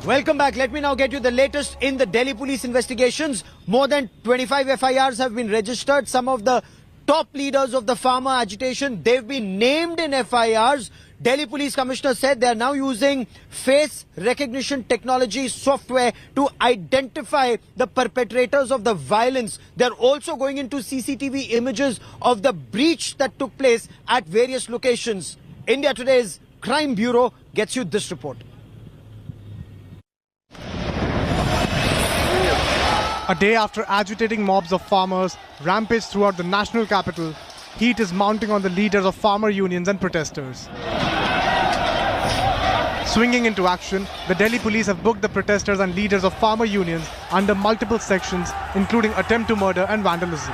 Welcome back. Let me now get you the latest in the Delhi police investigations. More than 25 FIRs have been registered. Some of the top leaders of the farmer agitation, they've been named in FIRs. Delhi Police Commissioner said they are now using face recognition technology software to identify the perpetrators of the violence. They're also going into CCTV images of the breach that took place at various locations. India Today's Crime Bureau gets you this report. A day after agitating mobs of farmers rampage throughout the national capital, heat is mounting on the leaders of farmer unions and protesters. Swinging into action, the Delhi police have booked the protesters and leaders of farmer unions under multiple sections, including attempt to murder and vandalism.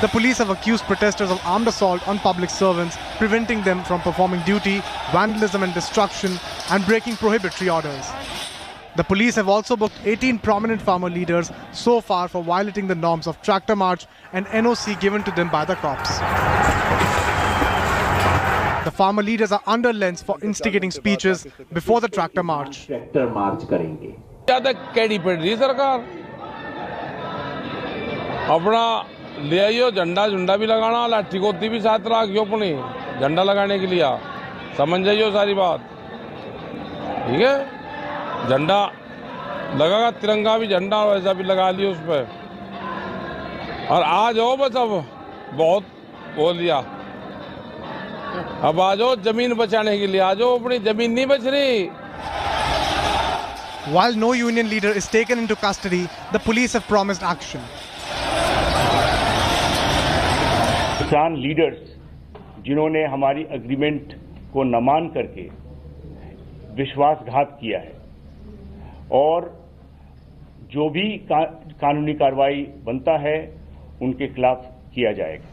The police have accused protesters of armed assault on public servants, preventing them from performing duty, vandalism and destruction, and breaking prohibitory orders. The police have also booked 18 prominent farmer leaders so far for violating the norms of tractor march and NOC given to them by the cops. The farmer leaders are under lens for instigating speeches before the tractor march. Tractor march करेंगे। ज्यादा कैडी पड़ रही सरकार अपना ले आइयो झंडा झुंडा भी लगाना लाठी गोती भी साथ रखियो अपनी झंडा लगाने के लिए समझ जाइयो सारी बात ठीक है झंडा लगागा तिरंगा भी झंडा वैसा भी लगा लियो उस पर और आ जाओ बस अब बहुत बोल दिया अब आ जाओ जमीन बचाने के लिए आ जाओ अपनी जमीन नहीं बच रही. While no union leader is taken into custody, the police have promised action. किसान लीडर्स जिन्होंने हमारी एग्रीमेंट को न मान करके विश्वासघात किया है और जो भी कानूनी कार्रवाई बनता है उनके खिलाफ किया जाएगा.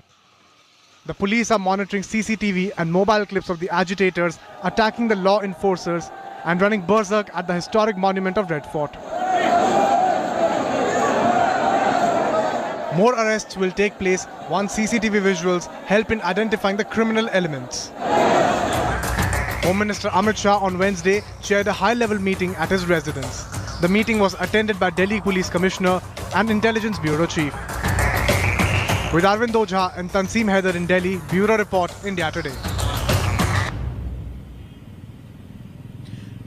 The police are monitoring CCTV and mobile clips of the agitators attacking the law enforcers and running berserk at the historic monument of Red Fort. More arrests will take place once CCTV visuals help in identifying the criminal elements. Home Minister Amit Shah on Wednesday chaired a high-level meeting at his residence. The meeting was attended by Delhi Police Commissioner and Intelligence Bureau Chief. With Arvind Ojha and Tanseem Haider in Delhi, Bureau Report, India Today.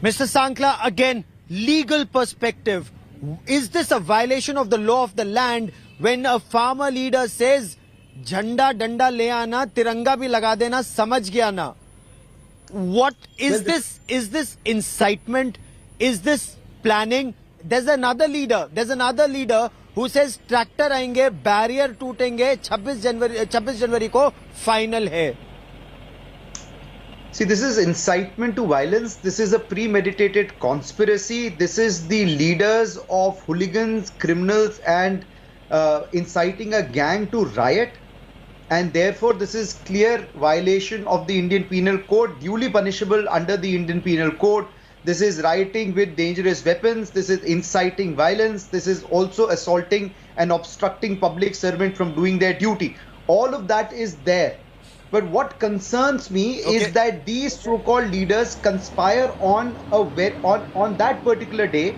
Mr. Sankla, again, legal perspective. Is this a violation of the law of the land when a farmer leader says, Jhanda danda le aana, tiranga bhi laga dena, samajh gaya na? What is this? Is this incitement? Is this planning? There's another leader who says tractor आएंगे, barrier टूटेंगे, 26 जनवरी को final है. See, this is incitement to violence. This is a premeditated conspiracy. This is the leaders of hooligans, criminals, and inciting a gang to riot. And therefore, this is clear violation of the Indian Penal Code, duly punishable under the Indian Penal Code. This is rioting with dangerous weapons. This is inciting violence. This is also assaulting and obstructing public servant from doing their duty. All of that is there. But what concerns me is that these so-called leaders conspire on that particular day.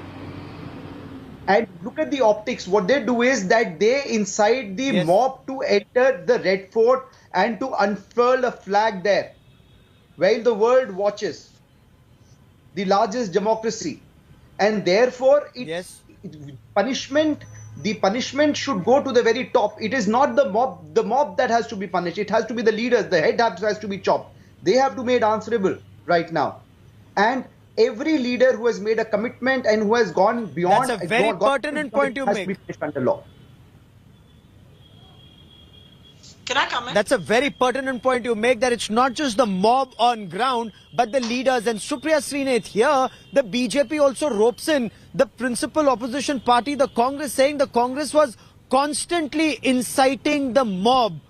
And look at the optics. What they do is that they incite the mob to enter the Red Fort and to unfurl a flag there, while the world watches. The largest democracy, and therefore the punishment should go to the very top. It is not the mob that has to be punished. It has to be the leaders. The head has to be chopped. They have to be made answerable right now. And every leader who has made a commitment and who has gone beyond. That's a very pertinent point you make. Has to be punished under law. Can I comment? That's a very pertinent point you make, that it's not just the mob on ground, but the leaders. And Supriya Srinath here, the BJP also ropes in the principal opposition party, the Congress, saying the Congress was constantly inciting the mob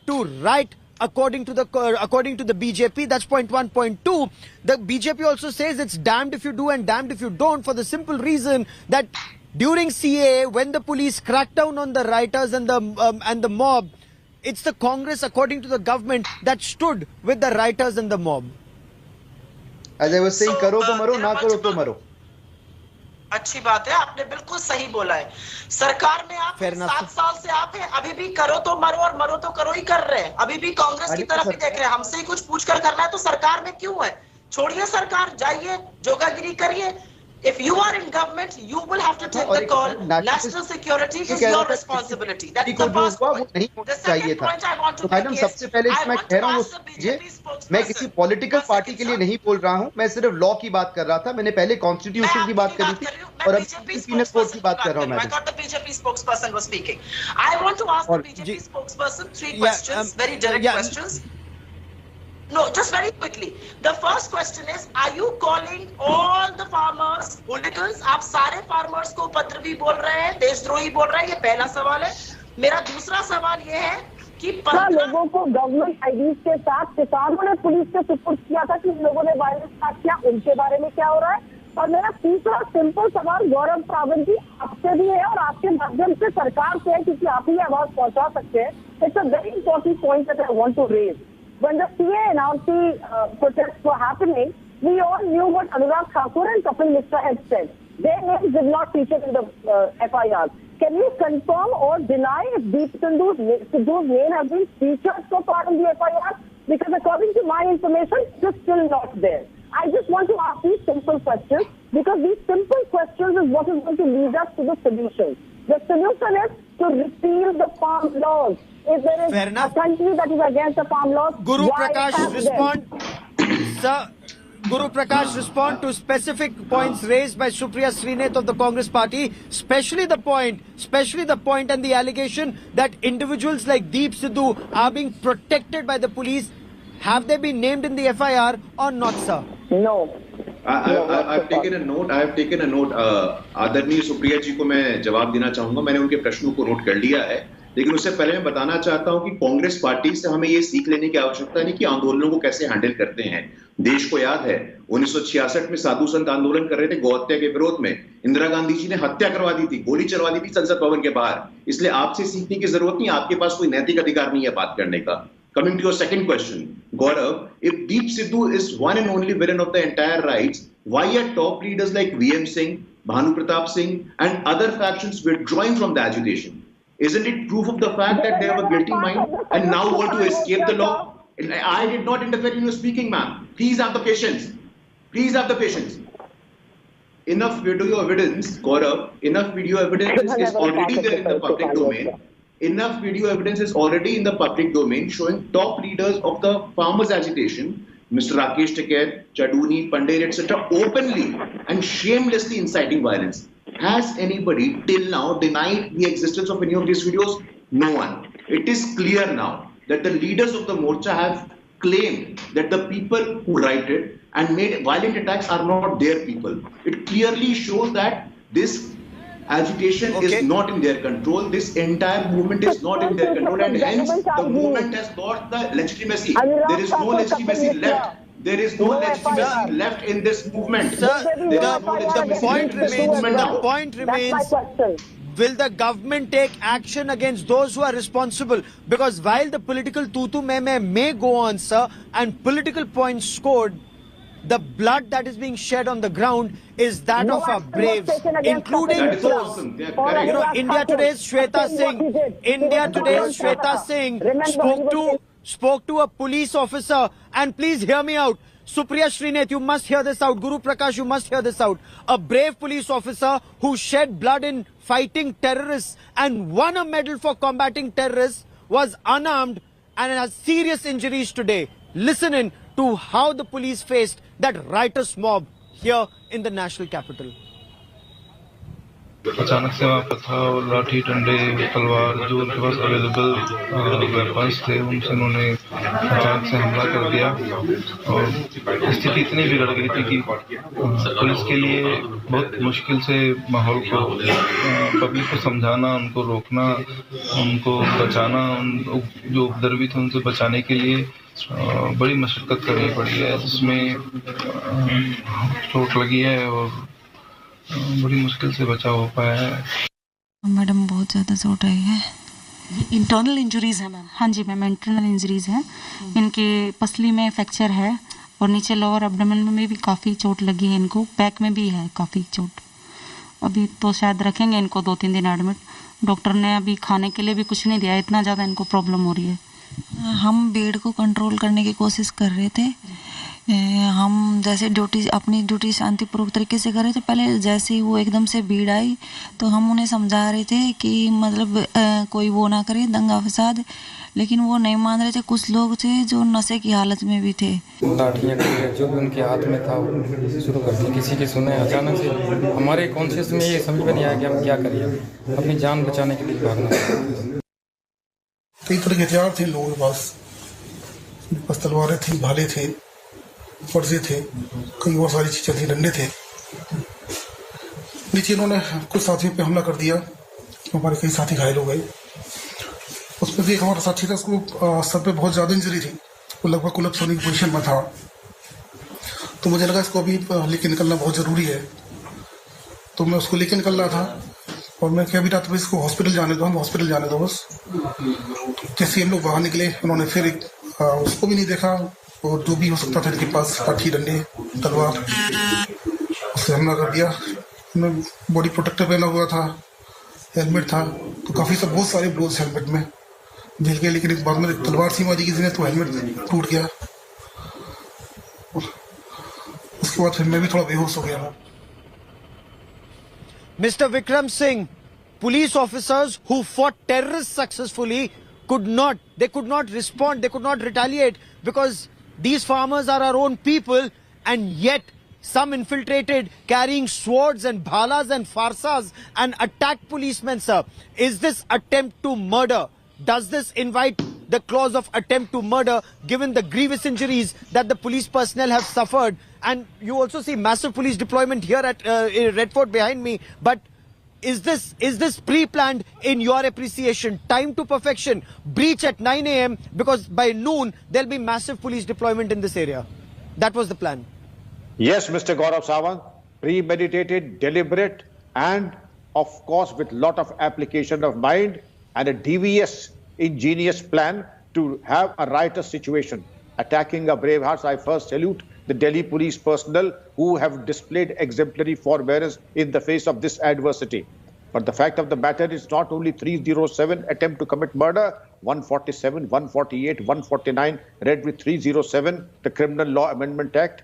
to riot according to the BJP. That's point one. Point two, the BJP also says it's damned if you do and damned if you don't, for the simple reason that during CAA, when the police cracked down on the rioters and the mob, it's the Congress, according to the government, that stood with the rioters and the mob. As I was saying, करो तो मरो, ना करो तो मरो. अच्छी बात है, आपने बिल्कुल सही बोला है. सरकार में आप 7 साल से आप हैं, अभी भी करो तो मरो और मरो तो करो ही कर रहे हैं. अभी भी कांग्रेस की तरफ ही देख रहे हैं. हमसे ही कुछ पूछ कर करना है तो सरकार में क्यों है? छोड़िए सरकार, जाइए जोगागिरी करिए. If you are in government, you will have to take the call. National security is your responsibility. That's the first point. The second point I want to make is, सबसे पहले मैं कह रहा हूँ, मैं किसी पॉलिटिकल पार्टी के लिए नहीं बोल रहा हूँ, मैं सिर्फ लॉ की बात कर रहा था. मैंने पहले कॉन्स्टिट्यूशन की बात करी थी और अब पीनल कोड की बात कर रहा हूँ. मैं I thought the BJP spokesperson was speaking. I want to ask the BJP spokesperson 3 questions, very direct questions. No, just very quickly. The first question is, are you calling all the farmers hooligans? आप सारे farmers को उपद्रवी बोल रहे हैं, देशद्रोही बोल रहे हैं? ये पहला सवाल है. मेरा दूसरा सवाल ये है कि 15 लोगों को गवर्नमेंट आईडीज के साथ किसानों ने पुलिस के सुपुर्द किया था कि लोगों ने वायलेंस स्टार्ट किया, उनके बारे में क्या हो रहा है? और मेरा तीसरा सिंपल सवाल गौरव सावंत जी आपसे भी है और आपके माध्यम से सरकार से है, क्योंकि आप ही आवाज पहुंचा सकते हैं. It's a very important point that I want to raise. When the CA NRC protests were happening, we all knew what Anurag Thakur and Kapil Mishra had said. Their names did not feature in the FIR. Can you confirm or deny if Deep Sidhu's name has been featured so far in the FIR? Because according to my information, it is still not there. I just want to ask these simple questions, because these simple questions is what is going to lead us to the solution. The solution is to repeal the farm laws. If there is a country that is against the farm laws, Guru Prakash, respond. Sir, Guru Prakash, respond to specific points raised by Supriya Srinath of the Congress party, especially the point and the allegation that individuals like Deep Sidhu are being protected by the police. Have they been named in the FIR or not, sir? No. I've taken a note. आदरणीय सुप्रिया जी को मैं जवाब देना चाहूंगा. मैंने उनके प्रश्नों को नोट कर लिया है, लेकिन उससे पहले मैं बताना चाहता हूं कि कांग्रेस पार्टी से हमें ये सीख लेने की आवश्यकता नहीं कि आंदोलनों को कैसे हैंडल करते हैं. देश को याद है 1966 में साधु संत आंदोलन कर रहे थे गौ हत्या के विरोध में. इंदिरा गांधी जी ने हत्या करवा दी थी, गोली चलवा दी थी संसद भवन के बाहर. इसलिए आपसे सीखने की जरूरत नहीं, आपके पास कोई नैतिक अधिकार नहीं है बात करने का. Coming to your second question, Gaurav, if Deep Sidhu is one and only villain of the entire riots, why are top leaders like VM Singh, Bhanu Pratap Singh and other factions withdrawing from the agitation? Isn't it proof of the fact that they have a guilty mind and now want to escape the law? I did not interfere in your speaking, ma'am. Please have the patience. Please have the patience. Enough video evidence, Gaurav, enough video evidence is already there in the public domain. Enough video evidence is already in the public domain showing top leaders of the farmers' agitation, Mr. Rakesh Tiket, Chaduni, Pandey, etc., openly and shamelessly inciting violence. Has anybody till now denied the existence of any of these videos? No one. It is clear now that the leaders of the Morcha have claimed that the people who rioted and made violent attacks are not their people. It clearly shows that this agitation is not in their control. This entire movement is not in their control, and hence the movement has lost the legitimacy. There is no legitimacy left. There is no legitimacy left in this movement. Sir, the point remains. Will the government take action against those who are responsible? Because while the political tutu may go on, sir, and political points scored, the blood that is being shed on the ground is that of our braves, including those. You know, India Today's Shweta Singh spoke to a police officer, and please hear me out. Supriya Srinath, you must hear this out. Guru Prakash, you must hear this out. A brave police officer who shed blood in fighting terrorists and won a medal for combating terrorists was unarmed and has serious injuries today. Listen in to how the police faced that riotous mob here in the national capital. अचानक से वहाँ पर था और लाठी डंडे तलवार जो उनके पास अवेलेबल वेपन्स थे उनसे उन्होंने अचानक से हमला कर दिया और स्थिति इतनी बिगड़ गई थी कि पुलिस के लिए बहुत मुश्किल से माहौल को पब्लिक को समझाना, उनको रोकना, उनको बचाना, जो उपद्रवी थे उनसे बचाने के लिए बड़ी मशक्कत करनी पड़ी है, जिसमें चोट लगी है और बड़ी मुश्किल से बचाव हो पाया है। मैडम बहुत ज़्यादा चोट आई है। इंटरनल इंजरीज है मैम? हाँ जी मैम, इंटरनल इंजरीज हैं। इनके पसली में फ्रैक्चर है और नीचे लोअर एब्डोमेन में भी काफ़ी चोट लगी है इनको, बैक में भी है काफ़ी चोट। अभी तो शायद रखेंगे इनको 2-3 दिन एडमिट। डॉक्टर ने अभी खाने के लिए भी कुछ नहीं दिया, इतना ज़्यादा इनको प्रॉब्लम हो रही है। हम भीड़ को कंट्रोल करने की कोशिश कर रहे थे। हम जैसे अपनी ड्यूटी शांतिपूर्वक तरीके से कर रहे थे। पहले जैसे ही वो एकदम से भीड़ आई तो हम उन्हें समझा रहे थे कि मतलब कोई वो ना करे दंगा फसाद, लेकिन वो नहीं मान रहे थे। कुछ लोग थे जो नशे की हालत में भी थे। लाठियाँ जो भी उनके हाथ में था वो शुरू कर दी, किसी की सुने। अचानक से हमारे कॉन्शियस में ये समझ में नहीं आया कि हम क्या करें, अपनी जान बचाने के लिए भागना। कई तरह के हथियार थे लोगों के पास, तलवारें थी, भाले थे, फर्जे थे, कई और सारी चीजें थी, डंडे थे। नीचे इन्होंने कुछ साथियों पे हमला कर दिया, हमारे कई साथी घायल हो गए। उसमें भी एक हमारा साथी था, उसको सर पे बहुत ज्यादा इंजरी थी, वो लगभग कोलैप्स होने की पोजीशन में था। तो मुझे लगा इसको अभी लेके निकलना बहुत जरूरी है, तो मैं उसको लेके निकल रहा था और मैं क्या भी रहा था इसको हॉस्पिटल जाने दो, हम हॉस्पिटल जाने दो बस। जैसे हम लोग बाहर निकले, उन्होंने फिर उसको भी नहीं देखा और जो भी हो सकता था इनके पास, लाठी, डंडे, तलवार, उससे हमला कर दिया। मैं बॉडी प्रोटेक्टर पहना हुआ था, हेलमेट था, तो काफी सब बहुत सारे ब्लोज हेलमेट में झेल के, लेकिन एक बाद में तलवार सी मारी किसी ने तो हेलमेट टूट गया। उसके बाद फिर मैं भी थोड़ा बेहोश हो गया। Mr. Vikram Singh, police officers who fought terrorists successfully could not respond, they could not retaliate because these farmers are our own people, and yet some infiltrated carrying swords and bhalas and farsas and attacked policemen, sir. Is this attempt to murder? Does this invite the clause of attempt to murder given the grievous injuries that the police personnel have suffered? And you also see massive police deployment here at Red Fort behind me. But is this pre-planned in your appreciation? Time to perfection, breach at 9 a.m. because by noon there'll be massive police deployment in this area. That was the plan. Yes, Mr. Gaurav Sawant, premeditated, deliberate, and of course with lot of application of mind and a devious, ingenious plan to have a riotous situation. Attacking our brave hearts, I first salute the Delhi police personnel who have displayed exemplary forbearance in the face of this adversity. But the fact of the matter is not only 307 attempt to commit murder, 147, 148, 149, read with 307, the Criminal Law Amendment Act,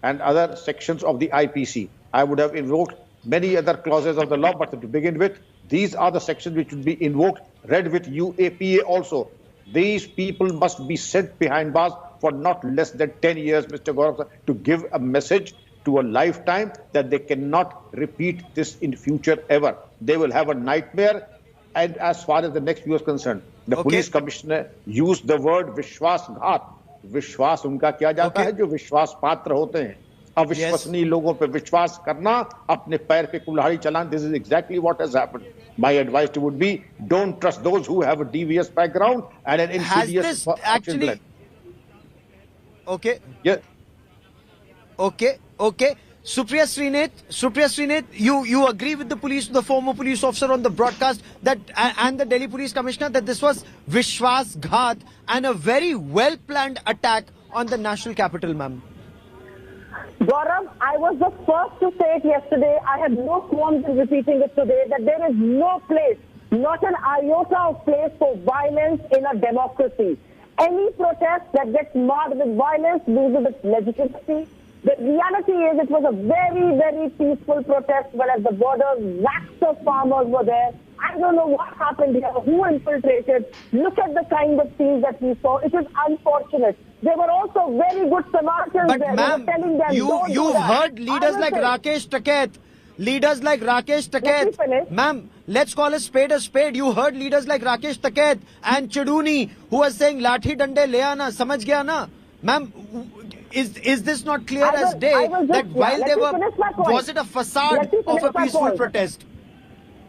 and other sections of the IPC. I would have invoked many other clauses of the law, but to begin with, these are the sections which would be invoked, read with UAPA also. These people must be sent behind bars for not less than 10 years, Mr. Gaurav, to give a message to a lifetime that they cannot repeat this in future ever. They will have a nightmare. And as far as the next view is concerned, the police commissioner used the word Vishwasghat. विश्वास उनका किया जाता है जो विश्वास पात्र होते हैं। अविश्वसनीय लोगों पे विश्वास करना, अपने पैर पे कुल्हाड़ी चलाना, this is exactly what has happened. My advice to would be, don't trust those who have a devious background and an insidious action plan. Okay. Yeah. Okay. Supriya Srinath, you agree with the former police officer on the broadcast that and the Delhi Police Commissioner that this was Vishwasghat and a very well planned attack on the national capital, ma'am? Gaurav, I was the first to say it yesterday. I have no qualms in repeating it today that there is no place, not an iota of place for violence in a democracy. Any protest that gets marred with violence loses its legitimacy. The reality is it was a very, very peaceful protest, whereas the border, lakhs of farmers were there. I don't know what happened here, who infiltrated. Look at the kind of scenes that we saw. It is unfortunate. There were also very good Samaritans but there. Ma'am, Telling them, you've heard leaders like Rakesh Taket. Ma'am, let's call a spade a spade. You heard leaders like Rakesh Taket and Chiduni who are saying, Lathi Dande le aana, samajh gaya na. Ma'am, is this not clear as day that while they were, was it a facade of a peaceful protest?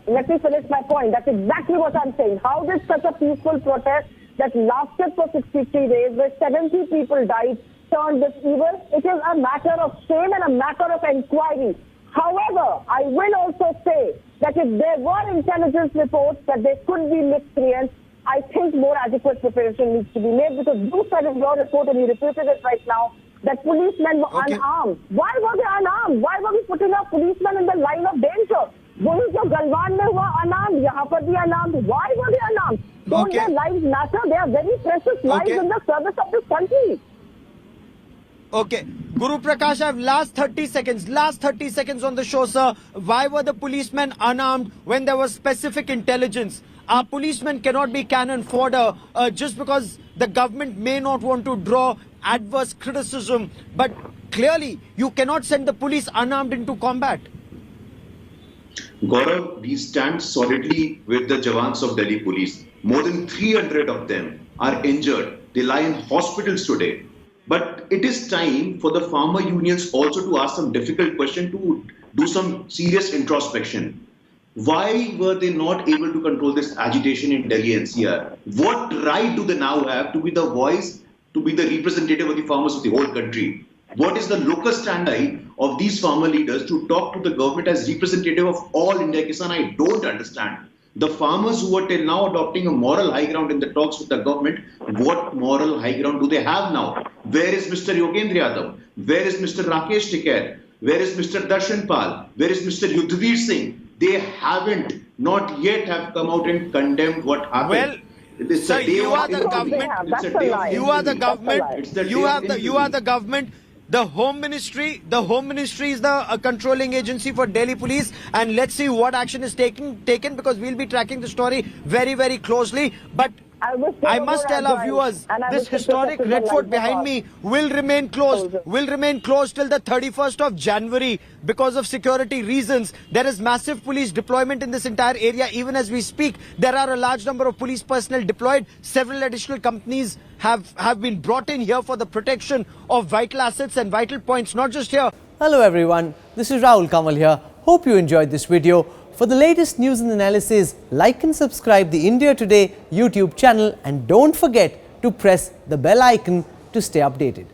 Let me finish my point. That's exactly what I'm saying. How did such a peaceful protest that lasted for 63 days, where 70 people died, turn this evil? It is a matter of shame and a matter of inquiry. However, I will also say that if there were intelligence reports that there could be miscreants, I think more adequate preparation needs to be made, because you said in your report and you repeated it right now that policemen were unarmed. Why were they unarmed? Why were we putting our policemen in the line of danger? वही जो गलवान में हुआ unarmed, यहाँ पर भी unarmed. Why were they unarmed? Don't their lives matter? They are very precious lives in the service of this country. Okay, Guru Prakash, I have last 30 seconds on the show, sir. Why were the policemen unarmed when there was specific intelligence? Our policemen cannot be cannon fodder just because the government may not want to draw adverse criticism. But clearly, you cannot send the police unarmed into combat. Gaurav, we stand solidly with the Jawans of Delhi Police. More than 300 of them are injured. They lie in hospitals today. But it is time for the farmer unions also to ask some difficult questions, to do some serious introspection. Why were they not able to control this agitation in Delhi NCR? What right do they now have to be the voice, to be the representative of the farmers of the whole country? What is the locus standi of these farmer leaders to talk to the government as representative of all India Kisan? I don't understand. The farmers who were till now adopting a moral high ground in the talks with the government, what moral high ground do they have now? Where is Mr. Yogendra Yadav? Where is Mr. Rakesh Tikar? Where is Mr. Darshan Pal? Where is Mr. Yudhvir Singh? They haven't, not yet have come out and condemned what happened. Well, sir, you are the government. You are the government. You are the government. The Home Ministry is the controlling agency for Delhi Police, and let's see what action is taken because we'll be tracking the story very, very closely. But I must tell our viewers, this historic Red Fort behind me will remain closed till the 31st of January because of security reasons. There is massive police deployment in this entire area. Even as we speak, there are a large number of police personnel deployed. Several additional companies have been brought in here for the protection of vital assets and vital points, not just here. Hello everyone, this is Rahul Kamal here. Hope you enjoyed this video. For the latest news and analysis, like and subscribe the India Today YouTube channel and don't forget to press the bell icon to stay updated.